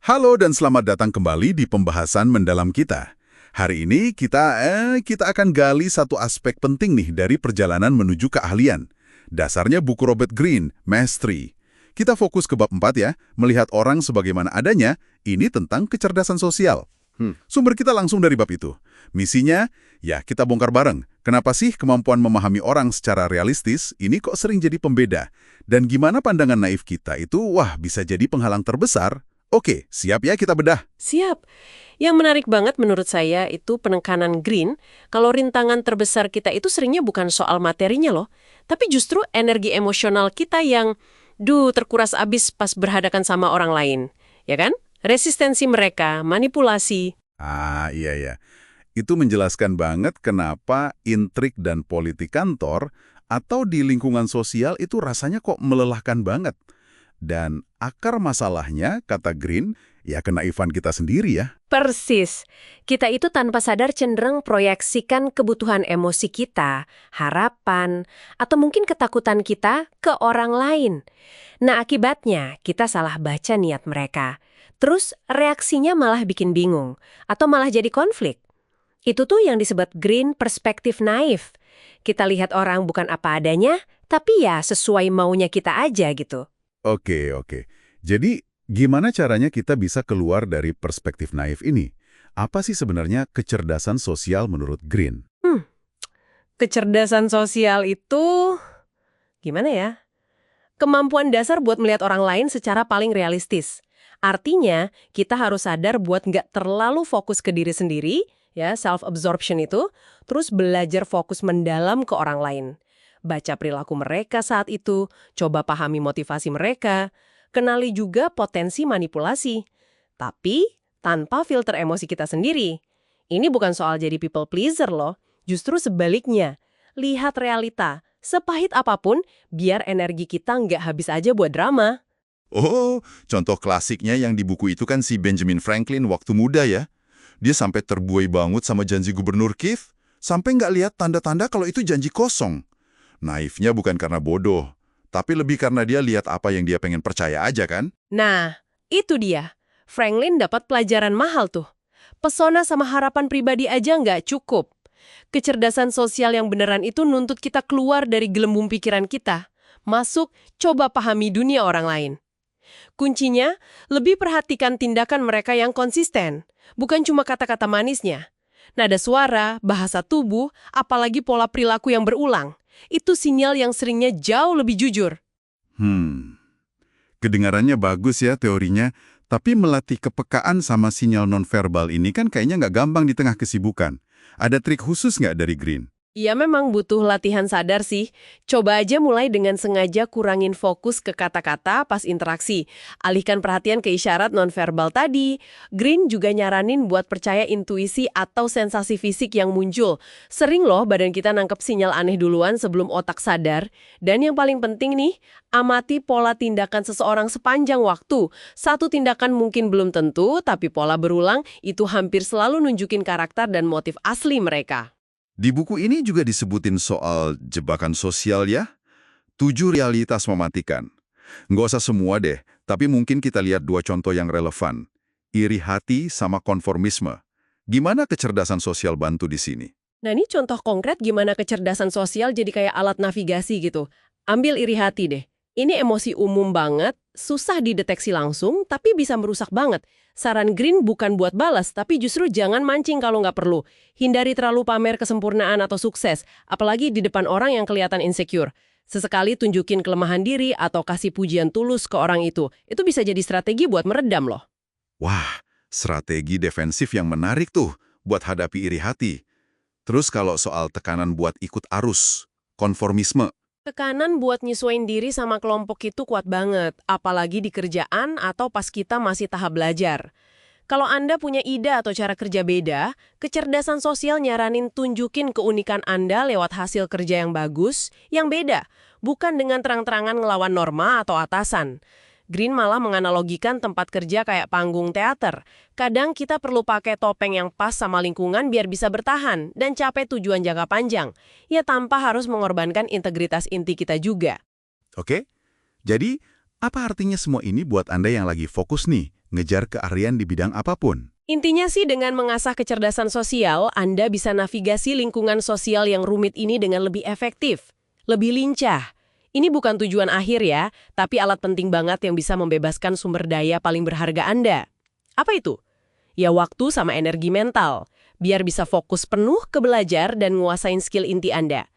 Halo dan selamat datang kembali di pembahasan mendalam kita. Hari ini kita akan gali satu aspek penting nih dari perjalanan menuju keahlian. Dasarnya buku Robert Greene, Mastery. Kita fokus ke bab 4 ya, melihat orang sebagaimana adanya, ini tentang kecerdasan sosial. Sumber kita langsung dari bab itu. Misinya, ya kita bongkar bareng. Kenapa sih kemampuan memahami orang secara realistis ini kok sering jadi pembeda? Dan gimana pandangan naif kita itu, bisa jadi penghalang terbesar. Oke, siap ya kita bedah? Siap. Yang menarik banget menurut saya itu penekanan Greene, kalau rintangan terbesar kita itu seringnya bukan soal materinya loh, tapi justru energi emosional kita yang, terkuras abis pas berhadapan sama orang lain. Ya kan? Resistensi mereka, manipulasi. Iya. Itu menjelaskan banget kenapa intrik dan politik kantor atau di lingkungan sosial itu rasanya kok melelahkan banget. Dan akar masalahnya, kata Greene, ya kenaifan kita sendiri ya. Persis. Kita itu tanpa sadar cenderung proyeksikan kebutuhan emosi kita, harapan, atau mungkin ketakutan kita ke orang lain. Nah, akibatnya kita salah baca niat mereka. Terus reaksinya malah bikin bingung, atau malah jadi konflik. Itu tuh yang disebut Greene perspektif naif. Kita lihat orang bukan apa adanya, tapi ya sesuai maunya kita aja gitu. Oke. Jadi, gimana caranya kita bisa keluar dari perspektif naif ini? Apa sih sebenarnya kecerdasan sosial menurut Greene? Kecerdasan sosial itu, gimana ya? Kemampuan dasar buat melihat orang lain secara paling realistis. Artinya, kita harus sadar buat nggak terlalu fokus ke diri sendiri, ya self-absorption itu, terus belajar fokus mendalam ke orang lain. Baca perilaku mereka saat itu, coba pahami motivasi mereka, kenali juga potensi manipulasi. Tapi, tanpa filter emosi kita sendiri. Ini bukan soal jadi people pleaser loh, justru sebaliknya. Lihat realita, sepahit apapun, biar energi kita nggak habis aja buat drama. Oh, contoh klasiknya yang di buku itu kan si Benjamin Franklin waktu muda ya. Dia sampai terbuai banget sama janji Gubernur Keith, sampai nggak lihat tanda-tanda kalau itu janji kosong. Naifnya bukan karena bodoh, tapi lebih karena dia lihat apa yang dia pengen percaya aja kan? Nah, itu dia. Franklin dapat pelajaran mahal tuh. Pesona sama harapan pribadi aja nggak cukup. Kecerdasan sosial yang beneran itu nuntut kita keluar dari gelembung pikiran kita. Masuk, coba pahami dunia orang lain. Kuncinya, lebih perhatikan tindakan mereka yang konsisten, bukan cuma kata-kata manisnya. Nada suara, bahasa tubuh, apalagi pola perilaku yang berulang. Itu sinyal yang seringnya jauh lebih jujur. Kedengarannya bagus ya teorinya, tapi melatih kepekaan sama sinyal nonverbal ini kan kayaknya nggak gampang di tengah kesibukan. Ada trik khusus nggak dari Greene? Ya memang butuh latihan sadar sih. Coba aja mulai dengan sengaja kurangin fokus ke kata-kata pas interaksi. Alihkan perhatian ke isyarat nonverbal tadi. Greene juga nyaranin buat percaya intuisi atau sensasi fisik yang muncul. Sering loh badan kita nangkep sinyal aneh duluan sebelum otak sadar. Dan yang paling penting nih, amati pola tindakan seseorang sepanjang waktu. Satu tindakan mungkin belum tentu, tapi pola berulang itu hampir selalu nunjukin karakter dan motif asli mereka. Di buku ini juga disebutin soal jebakan sosial ya. 7 realitas mematikan. Nggak usah semua deh, tapi mungkin kita lihat 2 contoh yang relevan. Iri hati sama konformisme. Gimana kecerdasan sosial bantu di sini? Nah ini contoh konkret gimana kecerdasan sosial jadi kayak alat navigasi gitu. Ambil iri hati deh. Ini emosi umum banget, susah dideteksi langsung, tapi bisa merusak banget. Saran Greene bukan buat balas, tapi justru jangan mancing kalau nggak perlu. Hindari terlalu pamer kesempurnaan atau sukses, apalagi di depan orang yang kelihatan insecure. Sesekali tunjukin kelemahan diri atau kasih pujian tulus ke orang itu bisa jadi strategi buat meredam loh. Wah, strategi defensif yang menarik tuh buat hadapi iri hati. Terus kalau soal tekanan buat ikut arus, konformisme, Tekanan buat nyesuaiin diri sama kelompok itu kuat banget, apalagi di kerjaan atau pas kita masih tahap belajar. Kalau Anda punya ide atau cara kerja beda, kecerdasan sosial nyaranin tunjukin keunikan Anda lewat hasil kerja yang bagus, yang beda, bukan dengan terang-terangan ngelawan norma atau atasan. Greene malah menganalogikan tempat kerja kayak panggung teater. Kadang kita perlu pakai topeng yang pas sama lingkungan biar bisa bertahan dan capai tujuan jangka panjang. Ya tanpa harus mengorbankan integritas inti kita juga. Oke? Jadi, apa artinya semua ini buat Anda yang lagi fokus nih ngejar keahlian di bidang apapun. Intinya sih dengan mengasah kecerdasan sosial, Anda bisa navigasi lingkungan sosial yang rumit ini dengan lebih efektif, lebih lincah. Ini bukan tujuan akhir ya, tapi alat penting banget yang bisa membebaskan sumber daya paling berharga Anda. Apa itu? Ya waktu sama energi mental, biar bisa fokus penuh ke belajar dan nguasain skill inti Anda.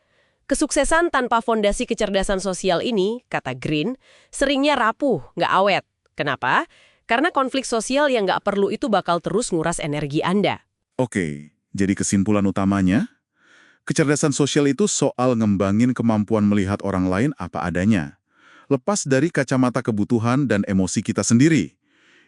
Kesuksesan tanpa fondasi kecerdasan sosial ini, kata Green, seringnya rapuh, nggak awet. Kenapa? Karena konflik sosial yang nggak perlu itu bakal terus nguras energi Anda. Oke, jadi kesimpulan utamanya, kecerdasan sosial itu soal ngembangin kemampuan melihat orang lain apa adanya. Lepas dari kacamata kebutuhan dan emosi kita sendiri.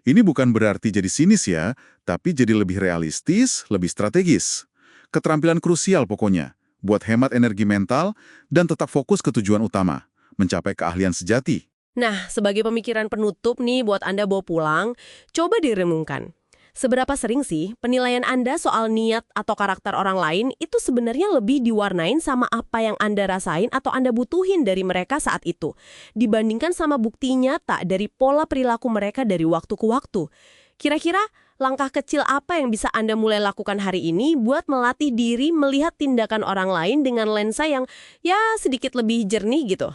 Ini bukan berarti jadi sinis ya, tapi jadi lebih realistis, lebih strategis. Keterampilan krusial pokoknya, buat hemat energi mental dan tetap fokus ke tujuan utama, mencapai keahlian sejati. Nah, sebagai pemikiran penutup nih buat Anda bawa pulang, coba direnungkan. Seberapa sering sih penilaian Anda soal niat atau karakter orang lain itu sebenarnya lebih diwarnain sama apa yang Anda rasain atau Anda butuhin dari mereka saat itu, dibandingkan sama bukti nyata dari pola perilaku mereka dari waktu ke waktu. Kira-kira langkah kecil apa yang bisa Anda mulai lakukan hari ini buat melatih diri melihat tindakan orang lain dengan lensa yang ya sedikit lebih jernih gitu?